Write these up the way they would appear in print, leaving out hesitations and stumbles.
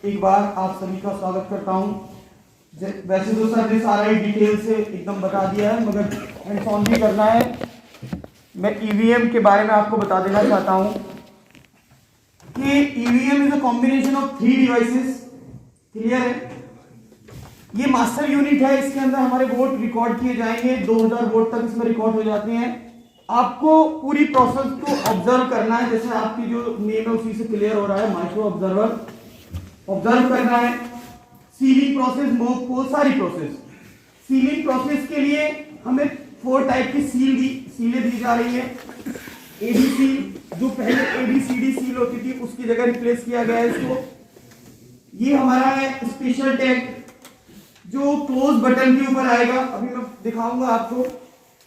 एक बार आप सभी का स्वागत करता हूं। वैसे तो सर ने सारा ही डिटेल से एकदम बता दिया है, मगर हैंड्स ऑन भी करना है। मैं ईवीएम के बारे में आपको बता देना चाहता हूं कि EVM is a combination of 3 devices. Clear है? ये मास्टर यूनिट है, इसके अंदर हमारे वोट रिकॉर्ड किए जाएंगे। 2000 वोट तक इसमें रिकॉर्ड हो जाते हैं। आपको पूरी प्रोसेस को ऑब्जर्व करना है, जैसे आपकी जो नेम है उसी से क्लियर हो रहा है, माइक्रो ऑब्जर्वर। ऑब्जर्व करना है सीलिंग प्रोसेस, मॉक पोल, सारी प्रोसेस। सीलिंग प्रोसेस के लिए हमें 4 टाइप की सीलें दी जा रही है। एबीसी, जो पहले एबीसीडी सील होती थी उसकी जगह रिप्लेस किया गया है इसको। ये हमारा है स्पेशल टैग, जो क्लोज बटन के ऊपर आएगा, अभी मैं दिखाऊंगा आपको।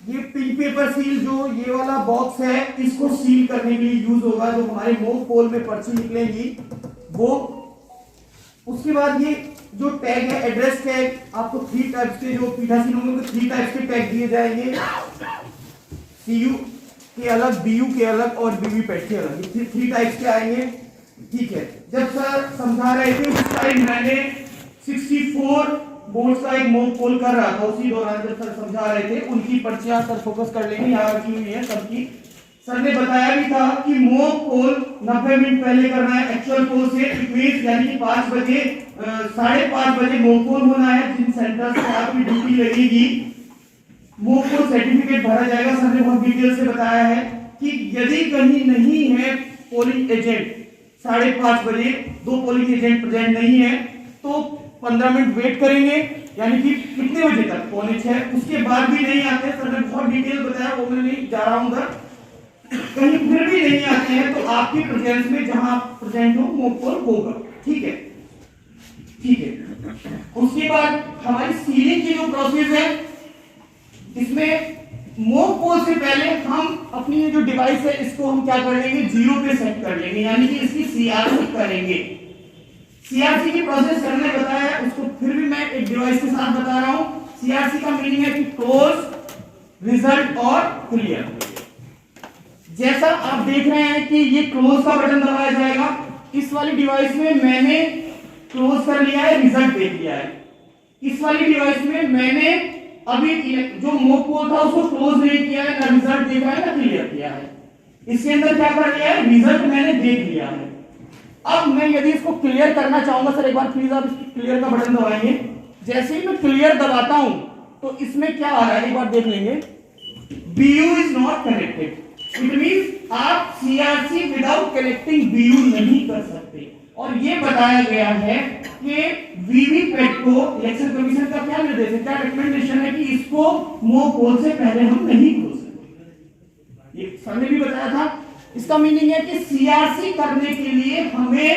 ये पिंक पेपर सील, जो ये वाला बॉक्स है, इसको सील करने के लिए यूज होगा, जो हमारे मॉक पोल में पर्ची निकलेंगी वो। उसके बाद ये जो टैग है, एड्रेस टैग, आपको 3 टाइप्स के, जो पीठासीन होंगे तो 3 टाइप्स के टैग दिए जाएंगे। सीयू के अलग, बीयू के अलग और बीवीपैट के अलग, ये 3 टाइप्स के आएंगे। ठीक है, जब सर समझा रहे थे उस टाइम मैंने 64 बोर्ड्स का एक मॉक पोल कर रहा था। उसी दौरान जब सर समझा रहे थे, उनकी पर्चियां सर फोकस कर लेंगे, यहाँ रखी हुई है सबकी। सर ने बताया भी था कि मॉक पोल 90 मिनट पहले करना है एक्चुअल पोल से। इट यानी कि 5 बजे 5:30 बजे मॉक पोल होना है। जिन सेंटर से आपकी ड्यूटी लगेगी, मॉक पोल सर्टिफिकेट भरा जाएगा। सर ने बहुत डिटेल से बताया है कि यदि कहीं नहीं है पोलिंग एजेंट 5:30 बजे, 2 पोलिंग एजेंट प्रेजेंट नहीं है, तो 15 मिनट वेट करेंगे, यानी कि कितने बजे तक, 5:45। उसके बाद भी नहीं आते, सर ने बहुत डिटेल बताया, वो मैं नहीं जा रहा हूं उधर। कहीं फिर भी नहीं आते हैं तो आपकी प्रेजेंस में जहां आप प्रेजेंट हो मॉक पोल होगा। ठीक है, ठीक है। उसके बाद हमारी सीलिंग की जो प्रोसेस है, इसमें मॉक पोल से पहले हम अपनी जो डिवाइस है इसको हम क्या कर लेंगे, 0 पे सेट कर लेंगे, यानी कि इसकी सीआरसी करेंगे। सीआरसी की प्रोसेस सर ने बताया, उसको फिर भी मैं एक डिवाइस के साथ बता रहा हूं। सीआरसी का मीनिंग है कि क्लोज, रिजल्ट और क्लियर। जैसा आप देख रहे हैं कि ये क्लोज का बटन दबाया जाएगा। इस वाली डिवाइस में मैंने क्लोज कर लिया है, रिजल्ट देख लिया है। इस वाली डिवाइस में मैंने अभी जो मॉक पोल था उसको क्लोज नहीं किया है, ना रिजल्ट देखा है, ना क्लियर किया है। इसके अंदर क्या कर लिया है, रिजल्ट मैंने देख लिया है। अब मैं यदि इसको क्लियर करना चाहूंगा, सर एक बार प्लीज आप क्लियर का बटन दबाएंगे। जैसे ही मैं क्लियर दबाता हूं तो इसमें क्या आ रहा है, एक बार देख लेंगे, BU is not connected. It means आप सीआरसी विदाउट कनेक्टिंग BU नहीं कर सकते। और ये बताया गया है कि वीवीपैट को इलेक्शन कमीशन का क्या निर्देश है, क्या रिकमेंडेशन है कि इसको मॉक पोल से पहले हम नहीं खोल सकते। ये सर ने भी बताया था। इसका मीनिंग है कि सीआरसी करने के लिए हमें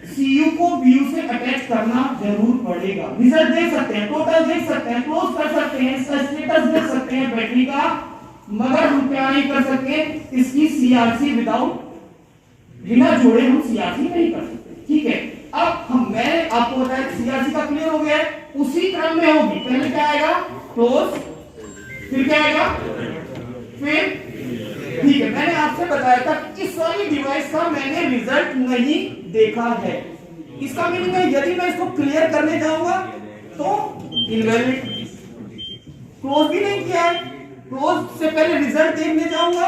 सीयू को BU से अटैच करना जरूर पड़ेगा। रिजल्ट देख सकते हैं, टोटल देख सकते हैं, क्लोज कर सकते हैं, इसका स्टेटस देख सकते हैं बैटरी का, मगर हम क्या नहीं कर सकते, इसकी सीआरसी बिना जोड़े हम सीआरसी नहीं कर सकते। ठीक है, अब मैंने आपको बताया सीआरसी का क्लियर हो गया है, उसी क्रम में होगी। पहले क्या आएगा, क्लोज, फिर क्या आएगा, फिर। ठीक है, मैंने आपसे बताया था कि इस वाली डिवाइस का मैंने रिजल्ट नहीं देखा है। इसका मीनिंग है यदि मैं इसको क्लियर करने जाऊंगा तो इनवैलिड। क्लोज भी नहीं किया है, क्लोज से पहले रिजल्ट देखने जाऊंगा,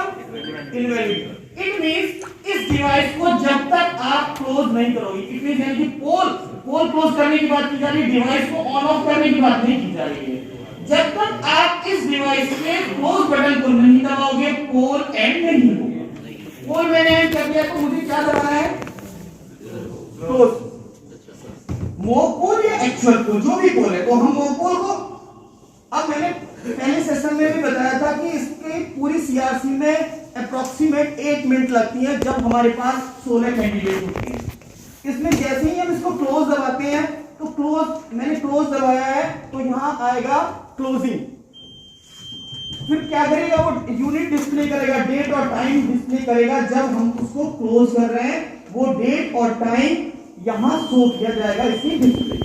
इनवैलिड। इट मींस इस डिवाइस को जब तक आप क्लोज नहीं करोगे, इट मींस यानी कि पोल क्लोज करने की बात की जा रही है, डिवाइस को ऑन ऑफ करने की बात नहीं की जा रही है। जब तक आप इस डिवाइस में क्लोज बटन को नहीं दबाओगे, पोल एंड नहीं होगा। पोल मैंने एंड कर दिया तो मुझे क्या दबाना है, क्लोज। मॉक पोल या एक्चुअल पोल, जो भी पोल है, तो हम मॉक पोल को, अब मैंने पहले सेशन में भी बताया था कि इसकी पूरी सीआरसी में अप्रोक्सीमेट 1 मिनट लगती है जब हमारे पास 16 कैंडिडेट होते हैं। इसमें जैसे ही हम इसको क्लोज दबाते हैं तो क्लोज, मैंने क्लोज दबाया है तो यहां आएगा क्लोजिंग। फिर क्या करेगा, वो यूनिट डिस्प्ले करेगा, डेट और टाइम डिस्प्ले करेगा। जब हम उसको क्लोज कर रहे हैं, वो डेट और टाइम यहां शो किया जाएगा इसकी डिस्प्ले।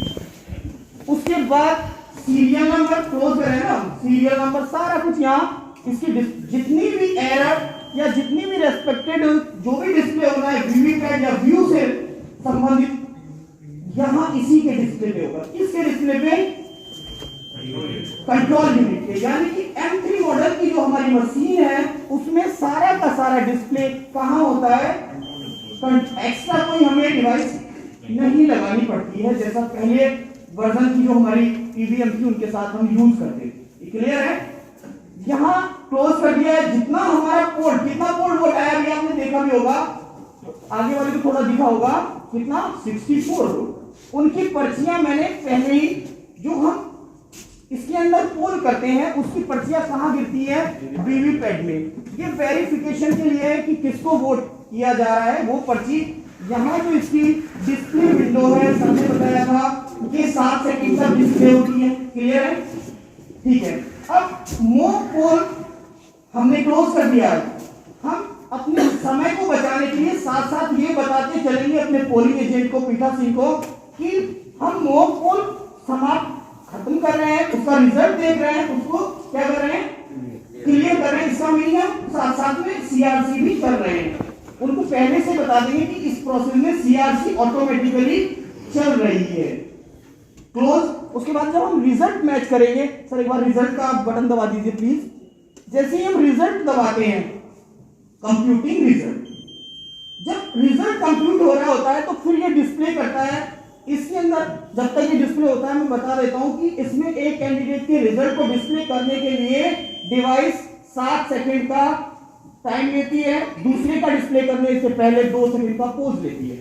उसके बाद सीरियल नंबर, क्लोज करें ना, सीरियल नंबर सारा कुछ यहाँ, इसकी जितनी भी एरर या जितनी भी रेस्पेक्टेड जो भी डिस्प्ले होना है वीवीपैट या व्यू से संबंधित, यहाँ इसी के डिस्प्ले पे होगा। किसके डिस्प्ले पे? कंट्रोल यूनिट के। यानी कि M3 मॉडल की जो हमारी मशीन है उसमें सारा का सारा डिस्प्ले कहाँ होता है? एक्स्ट्रा कोई हमें डिवाइस नहीं लगानी पड़ती है, जैसा पहले वर्जन की जो हमारी ईवीएम थी उनके साथ हम यूज करते थे। क्लियर है? यहाँ क्लोज कर दिया है। जितना हमारा पोर्ट, कितना पोर्ट वो है अभी आपने देखा भी होगा, आगे वाले को थोड़ा दिखा होगा, कितना 64 वोल्ट। उनकी पर्चियां मैंने पहले ही, जो हम इसके अंदर पोल करते हैं उसकी पर्चियां कहां गिरती है? वीवीपैट में। ये वेरिफिकेशन के लिए है कि किसको वोट किया जा रहा है। वो पर्ची यहाँ जो इसकी डिस्प्ले विंडो है, सबने बताया था कि 7 सेकंड तक डिस्प्ले होती है। क्लियर है? ठीक है। अब मूव पोल हमने क्लोज कर दिया है। हम अपने समय को बचाने के लिए साथ साथ ये बताते चलेंगे अपने पोलिंग एजेंट को, पीठासीन को, कि हम मूव पोल समाप्त खत्म कर रहे हैं, उसका रिजल्ट देख रहे हैं, उसको क्या कर रहे हैं? क्लियर कर रहे हैं। इसका मीनिंग हम साथ साथ में सीआरसी भी कर रहे हैं। उनको पहले से बता देंगे कि इस प्रोसेस में सीआरसी ऑटोमेटिकली चल रही है। क्लोज। उसके बाद जब हम रिजल्ट मैच करेंगे, सर एक बार रिजल्ट का बटन दबा दीजिए प्लीज। जैसे ही हम रिजल्ट दबाते हैं, कंप्यूटिंग रिजल्ट, जब रिजल्ट कंप्यूट हो रहा होता है तो फिर ये डिस्प्ले करता है। इसके अंदर जब तक ये डिस्प्ले होता है, मैं बता देता हूं कि इसमें एक कैंडिडेट के रिजल्ट को डिस्प्ले करने के लिए डिवाइस 7 सेकंड का टाइम लेती है, दूसरे का डिस्प्ले करने से पहले 2 सेकंड का पॉज लेती है।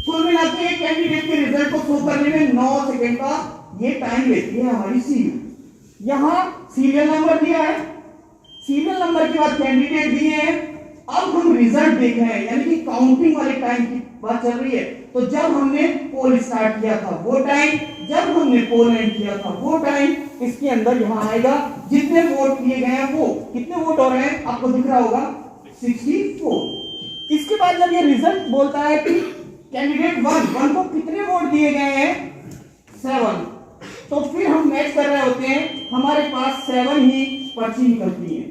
कुल मिला के एक कैंडिडेट के रिजल्ट को शो करने में 9 सेकंड का ये टाइम लेती है हमारी सीयू। यहां सीरियल नंबर दिया है, सीरियल नंबर के बाद कैंडिडेट दिए हैं। अब हम रिजल्ट देख रहे हैं, यानी कि काउंटिंग वाले टाइम की बात चल रही है। तो जब हमने पोल स्टार्ट किया था वो टाइम, जब हमने पोल एंड किया था वो टाइम, इसके अंदर यहां आएगा जितने वोट किए गए हैं वो कितने वोट हो रहे हैं आपको दिख रहा होगा 64। इसके बाद जब ये रिजल्ट बोलता है कि कैंडिडेट 1 को कितने वोट दिए गए हैं 7, तो फिर हम मैच कर रहे होते हैं, हमारे पास 7 ही पर्ची निकलती है।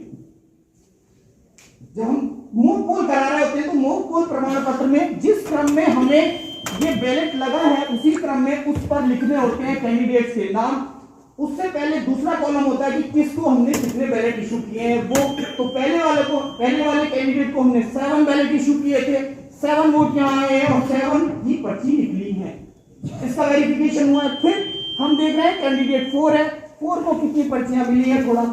जब हम मूव पोल करा रहे होते हैं तो मूव पोल प्रमाण पत्र में जिस क्रम में हमें ये बैलेट लगा है उसी क्रम में उस पर लिखने होते हैं कैंडिडेट के नाम। उससे पहले दूसरा कॉलम होता है कि किसको हमने कितने बैलेट इशू किए हैं वो। तो पहले वाले कैंडिडेट को हमने 7 बैलेट इशू किए थे, 7 वोट यहाँ आए हैं और 7 ही पर्ची निकली है। इसका वेरिफिकेशन हुआ है। फिर हम देख रहे हैं कैंडिडेट 4 है, 4 को कितनी पर्चियां मिली है, थोड़ा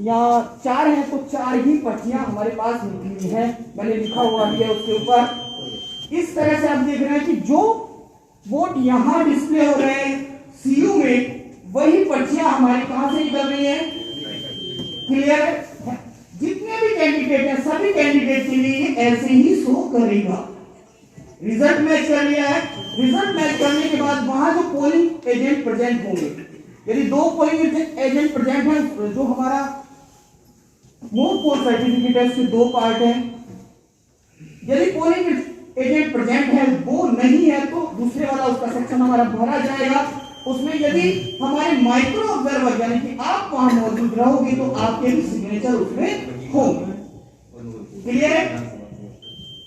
या 4 है तो 4 ही पर्चियां हमारे पास निकली है। मैंने लिखा हुआ है उसके ऊपर। इस तरह से आप देख रहे हैं कि जो वोट यहां डिस्प्ले हो रहे हैं सीयू में, वही पर्चियां हमारी कहां से निकल रही है? क्लियर है? जितने भी कैंडिडेट हैं सभी कैंडिडेट के लिए ऐसे ही शो करेगा। रिजल्ट मैच कर लिया है। रिजल्ट मैच करने के बाद वहां जो पोलिंग एजेंट प्रेजेंट होंगे, यदि 2 पोलिंग एजेंट प्रेजेंट हैं, जो हमारा मूव पोल सर्टिफिकेट है उसके 2 पार्ट हैं। यदि पोलिंग एजेंट प्रेजेंट है, वो नहीं है, तो दूसरे वाला उसका सेक्शन हमारा भरा जाएगा। उसमें यदि हमारे माइक्रो ऑब्जर्वर यानी कि आप वहां मौजूद रहोगे तो आपके भी सिग्नेचर उसमें होंगे। क्लियर है?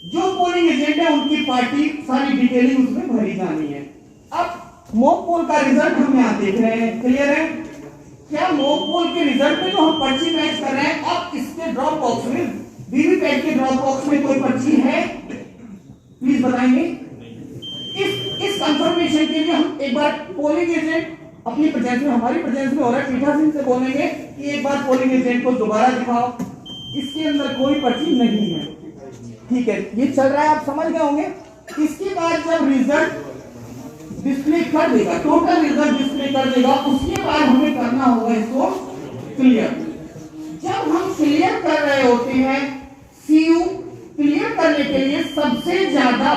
जो पोलिंग एजेंट है उनकी पार्टी सारी डिटेलिंग उसमें भरी जानी है। अब मॉक पोल का रिजल्ट हम यहां देख रहे हैं। क्लियर है? क्या मॉक पोल के रिजल्ट में जो हम पर्ची मैच कर रहे हैं, अब इसके ड्रॉप बॉक्स में, वीवीपैट के ड्रॉप बॉक्स में कोई पर्ची है? प्लीज बताएंगे। इस कंफर्मेशन के लिए हम एक बार पोलिंग एजेंट अपनी प्रेजेंस में, हमारी प्रेजेंस में हो रहा है, पीठासीन से बोलेंगे कि एक बार पोलिंग एजेंट को दोबारा दिखाओ, इसके अंदर कोई पर्ची नहीं है। ठीक है, ये चल रहा है, आप समझ गए होंगे। इसके बाद जब रिजल्ट डिस्प्ले कर देगा, टोटल रिजल्ट डिस्प्ले कर देगा, उसके बाद हमें करना होगा इसको क्लियर। जब हम क्लियर कर रहे होते हैं सीयू, क्लियर करने के लिए सबसे ज्यादा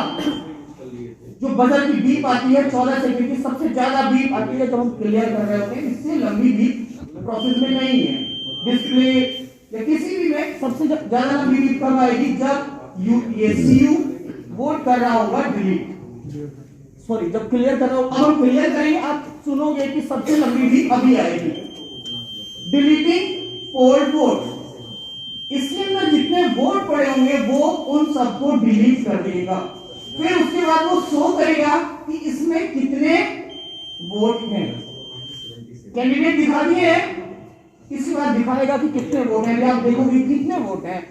जो बजर की बीप आती है 14 सेकंड की, सबसे ज्यादा बीप आती है जब हम क्लियर कर रहे होते हैं। इससे लंबी बीप प्रोसेस में नहीं है। डिस्प्ले या किसी भी में सबसे ज्यादा लंबी बीप कब आएगी? जब ये सीयू वोट कर रहा होगा डिलीट, सॉरी जब क्लियर कर रहा होगा। अब हम क्लियर करेंगे, आप सुनोगे कि सबसे लंबी बीप अभी आएगी, डिलीटिंग पोल्ड वोट। इसके अंदर जितने वोट पड़े होंगे वो उन सबको डिलीट कर देगा। फिर उसके बाद वो शो करेगा कि इसमें कितने वोट हैं। कैंडिडेट दिखा दिए हैं, इसके बाद दिखाएगा कि कितने वोट हैं। आप देखोगे कितने वोट हैं,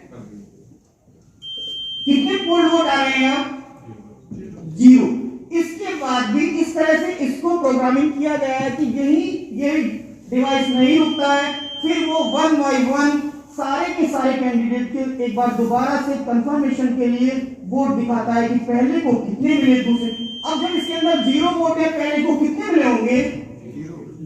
कितने पोल वोट आ रहे हैं आप, 0। इसके बाद भी इस तरह से इसको प्रोग्रामिंग किया गया है कि ये डिवाइस नहीं रुकता है, फिर वो 1 बाय 1 सारे के सारे कैंडिडेट के एक बार दोबारा से कंफर्मेशन के लिए वोट दिखाता है कि पहले को कितने मिले, दूसरे। अब जब इसके अंदर 0 वोट है, पहले को कितने मिले होंगे,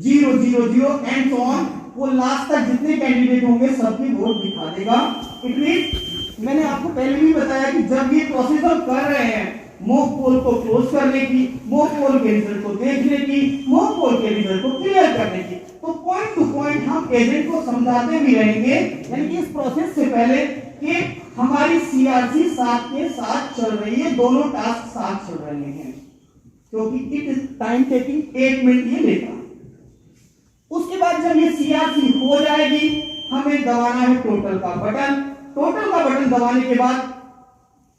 0 0 0 एंड सो ऑन। वो लास्ट तक जितने कैंडिडेट होंगे सबकी वोट दिखा देगा। इट मींस मैंने आपको पहले भी बताया कि जब ये प्रोसेस हम कर रहे हैं मॉक पोल को क्लोज करने की, मॉक पोल के रिजल्ट को देखने की, मॉक पोल के रिजल्ट को क्लियर करने की, तो पॉइंट टू पॉइंट हम एजेंट को समझाते भी रहेंगे। यानी कि इस प्रोसेस से पहले कि हमारी सीआरसी साथ के साथ चल रही है, दोनों टास्क साथ चल रहे हैं, क्योंकि it is time taking 8 minute ये लेगा। उसके बाद जब ये सीआरसी हो जाएगी, हमें दबाना है टोटल का बटन। टोटल का बटन दबाने के बाद,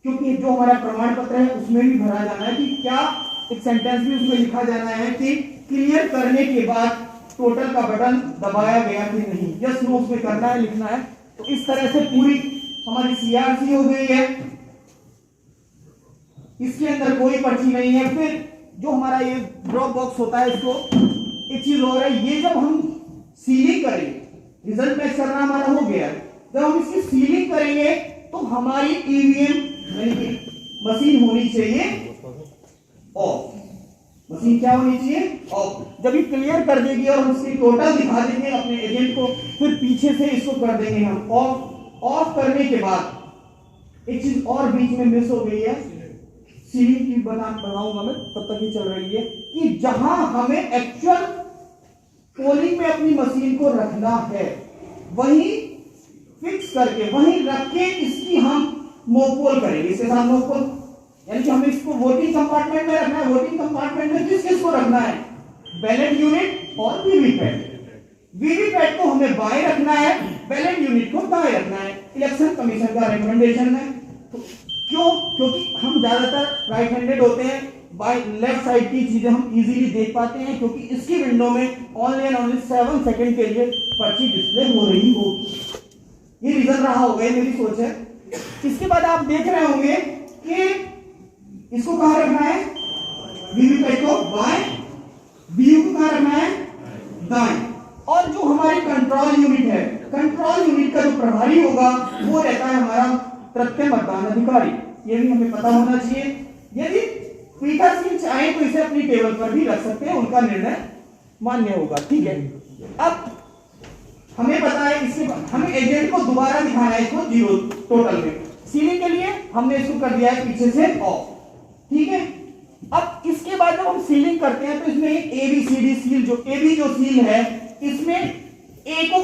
क्योंकि जो हमारा प्रमाण पत्र है उसमें भी भरा जाना है कि क्या, एक सेंटेंस भी उसमें लिखा जाना है कि क्लियर करने के बाद टोटल का बटन दबाया गया कि नहीं, यस नो उसमें करना है, लिखना है। तो इस तरह से पूरी हमारी सीआरसी हो गई है, इसके अंदर कोई पर्ची नहीं है। फिर जो हमारा ये ड्रॉप बॉक्स होता है, इसको एक चीज और है, ये जब हम सीलिंग करेंगे, रिजल्ट मैच करना हमारा हो गया, जब हम इसकी सीलिंग करेंगे तो हमारी ईवीएम यानी कि मशीन होनी चाहिए ऑफ। मशीन क्या होनी चाहिए, ऑफ। जब ये क्लियर कर देगी और हम इसकी टोटल दिखा देंगे अपने एजेंट को, फिर पीछे से इसको कर देंगे हम ऑफ। ऑफ करने के बाद एक चीज और बीच में मिस हो गई है, सीलिंग की बनाऊंगा मैं, तब तक ही चल रही है कि जहां हमें एक्चुअल पोलिंग में अपनी मशीन को रखना है, वहीं फिक्स करके वहीं रख के इसकी हम मॉक पोल करेंगे। इसके साथ मॉक पोल यानी कि हमें इसको वोटिंग कंपार्टमेंट में रखना है। वोटिंग कंपार्टमेंट में किस किस को रखना है, बैलेट यूनिट और वीवीपैट। वीवीपैट को हमें बाएं रखना है, बैलेट यूनिट को दाएं रखना है। इलेक्शन कमीशन का रिकमेंडेशन है। तो क्यों, क्योंकि हम ज्यादातर राइट हैंडेड होते हैं, बाय लेफ्ट साइड की चीजें हम इजीली देख पाते हैं, क्योंकि इसकी विंडो में ओनली एंड ओनली 7 सेकंड के लिए पर्ची डिस्प्ले हो रही होगी। ये रीजन रहा होगा, मेरी सोच है। इसके बाद आप देख रहे होंगे कि इसको कहां रखना है, वीवीपैट को बाएं, वीयू को कहां रखना है, दाएं। और जो हमारी कंट्रोल यूनिट है, कंट्रोल यूनिट का जो प्रभारी होगा वो रहता है हमारा तृतीय मतदान अधिकारी। ये भी हमें पता होना चाहिए। यदि पीठासीन चाहे तो इसे अपनी टेबल पर भी रख सकते हैं, उनका निर्णय मान्य होगा। ठीक है, अब हमें पता है, इसके बाद हमें एजेंट को दोबारा दिखाना है इसको 0 टोटल में। सीलिंग के लिए हमने इसको कर दिया है पीछे से ऑफ। ठीक है, अब इसके बाद जब हम सीलिंग करते हैं तो इसमें ABCD सील, जो AB जो सील है, इसमें ए को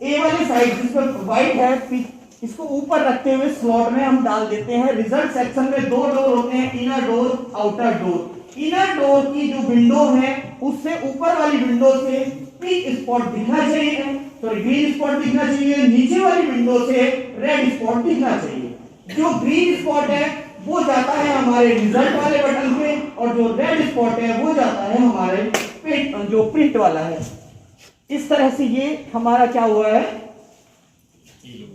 ए वाली साइड जिस पर व्हाइट है, इसको ऊपर रखते हुए स्लॉट में हम डाल देते हैं। रिजल्ट सेक्शन में 2 डोर होते हैं, inner door, outer door. Inner door की जो विंडो है उससे ऊपर वाली विंडो से पिंक स्पॉट दिखना चाहिए, सॉरी ग्रीन स्पॉट दिखना चाहिए। नीचे वाली विंडो से रेड स्पॉट दिखना चाहिए। जो ग्रीन स्पॉट है वो जाता है हमारे रिजल्ट वाले बटन पे, और जो रेड स्पॉट है वो जाता है हमारे जो प्रिंट वाला है। इस तरह से ये हमारा क्या हुआ है,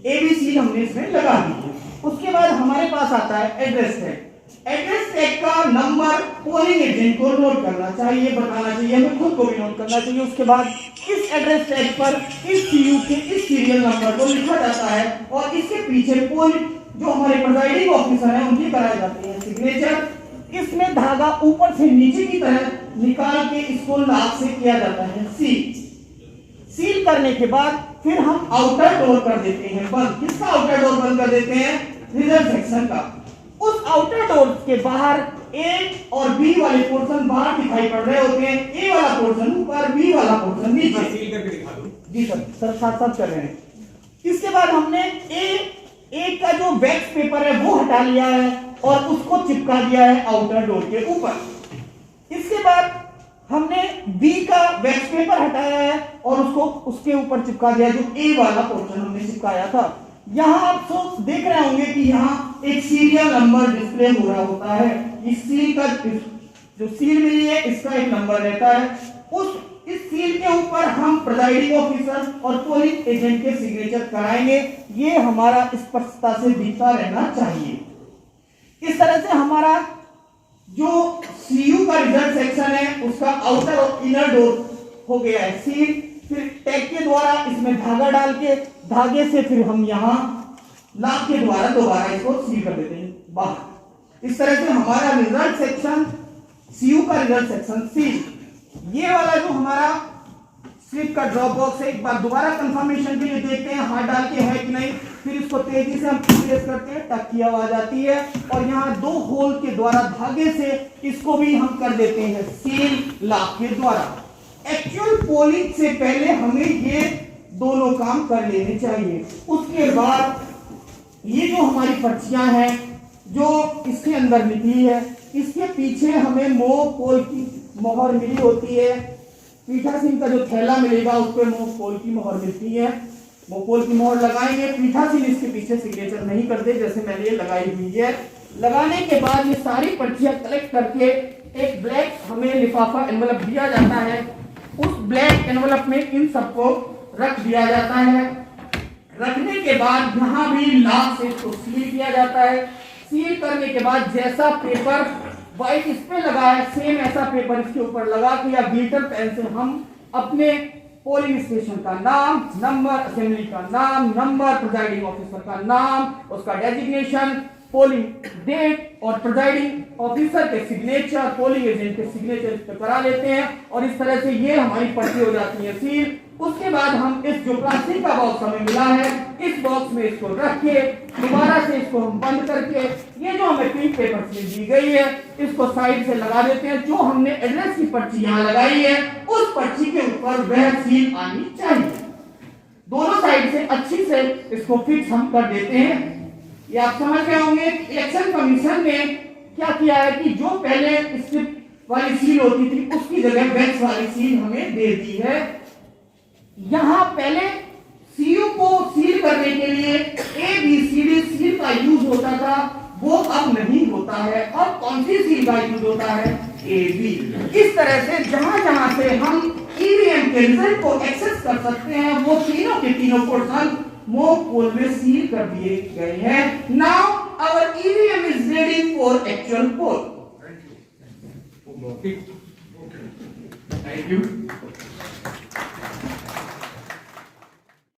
ABC हमने इसमें लगा दी। उसके बाद हमारे पास आता है एड्रेस टैग। एड्रेस टैग का नंबर पोलिंग एजेंट को नोट करना चाहिए, बताना चाहिए, हमें खुद को भी नोट करना चाहिए। उसके बाद इस एड्रेस टैग पर इस CU के इस सीरियल नंबर को लिखा जाता है, और इसके पीछे पोल जो हमारे प्रिजाइडिंग ऑफिसर हैं उनकी कराई जाती है सिग्नेचर। इसमें धागा ऊपर से नीचे की तरह निकाल के इसको लाख से किया जाता है सील। सील करने के बाद फिर हम आउटर डोर कर देते हैं बंद। किसका आउटर डोर बंद कर देते हैं, रिजल्ट सेक्शन का। उस आउटर डोर के बाहर A और B वाले पोर्शन बाहर दिखाई पड़ रहे होते हैं। A वाला पोर्शन ऊपर, B वाला पोर्शन नीचे। सील करके दिखा दो जी सर, साथ साथ कर रहे हैं। इसके बाद हमने A का जो वैक्स पेपर है वो हटा लिया है और उसको चिपका दिया है आउटर डोर के ऊपर। इसके बाद हमने B का वैक्स पेपर हटाया है और उसको उसके ऊपर चिपका दिया, जो A वाला पोर्शन हमने चिपकाया था। यहाँ आप देख रहे होंगे कि यहाँ एक सीरियल नंबर डिस्प्ले हो रहा होता है। इस सील का जो सील मिली है इसका एक नंबर रहता है। इस सील के ऊपर हम प्रिजाइडिंग ऑफिसर और पोलिंग एजेंट के सिग्नेचर कराएंगे। ये हमारा स्पष्टता से दिखता रहना चाहिए। इस तरह से हमारा जो सीयू का रिजल्ट सेक्शन है उसका आउटर और इनर डोर हो गया है सील। फिर टैग के द्वारा इसमें धागा डाल के धागे से फिर हम यहाँ लाख के द्वारा दोबारा इसको सील कर देते हैं बाहर। इस तरह से हमारा रिजल्ट सेक्शन सीयू का रिजल्ट सेक्शन सील। ये वाला जो हमारा स्लिप का ड्रॉप बॉक्स है, एक बार दोबारा कंफर्मेशन के लिए देखते हैं हाथ डाल के है कि नहीं। फिर इसको तेजी से हम प्रेस करते हैं, टक की आवाज आती है और यहाँ 2 होल के द्वारा धागे से इसको भी हम कर देते हैं सील लाख के द्वारा। एक्चुअल पोलिंग से पहले हमें ये दोनों काम कर लेने चाहिए। उसके बाद ये जो हमारी पर्चियां हैं जो इसके अंदर निकली है, इसके पीछे हमें मोह पोल की मोहर मिली होती है। पीठासीन का जो थैला मिलेगा उस पर मोह पोल की मोहर मिलती है। मोह पोल की मोहर लगाएंगे। पीठासीन इसके पीछे सिग्नेचर नहीं करते, जैसे मैंने ये लगाई हुई है। लगाने के बाद ये सारी पर्चियां कलेक्ट करके एक ब्लैक हमें लिफाफा एनवलप दिया जाता है। उस ब्लैक एनवलप में इन सबको रख दिया जाता है। रखने के बाद यहाँ भी लाख से इसको सील किया जाता है। सील करने के बाद जैसा पेपर व्हाइट इस पे लगा है सेम ऐसा पेपर इसके ऊपर लगा के या ग्लिटर पेन से हम अपने पोलिंग स्टेशन का नाम, नंबर, असेंबली का नाम, नंबर, प्रिजाइडिंग ऑफिसर का नाम, उसका डेजिग्नेशन, पोलिंग डेट और प्रिजाइडिंग ऑफिसर के सिग्नेचर, पोलिंग एजेंट के सिग्नेचर इस पर करा लेते हैं और इस तरह से ये हमारी पर्ची हो जाती है सील। उसके बाद हम इस जो प्लास्टिक का बॉक्स हमें मिला है इस बॉक्स में इसको रख के दोबारा से इसको हम बंद करके ये जो हमें पिंक पेपर स्लिप दी गई है इसको साइड से लगा देते हैं। जो हमने एड्रेस की पर्ची यहाँ लगाई है उस पर्ची के ऊपर वह सील आनी चाहिए। दोनों साइड से अच्छी से इसको फिक्स हम कर देते हैं। ये आप समझ गए होंगे इलेक्शन कमीशन ने क्या किया है कि जो पहले स्ट्रिप वाली सील होती थी उसकी जगह वैक्स वाली सील हमें दे दी है। यहाँ पहले सीयू को सील करने के लिए ABCD सील का यूज होता था, वो अब नहीं होता है। अब कौन सी सील का यूज होता है? AB। इस तरह से जहां जहां से हम EVM के रिजल्ट को एक्सेस कर सकते हैं वो तीनों के तीनों पोर्शन मोह पोल में सील कर दिए गए हैं। Now our EVM is ready for actual poll. Thank you.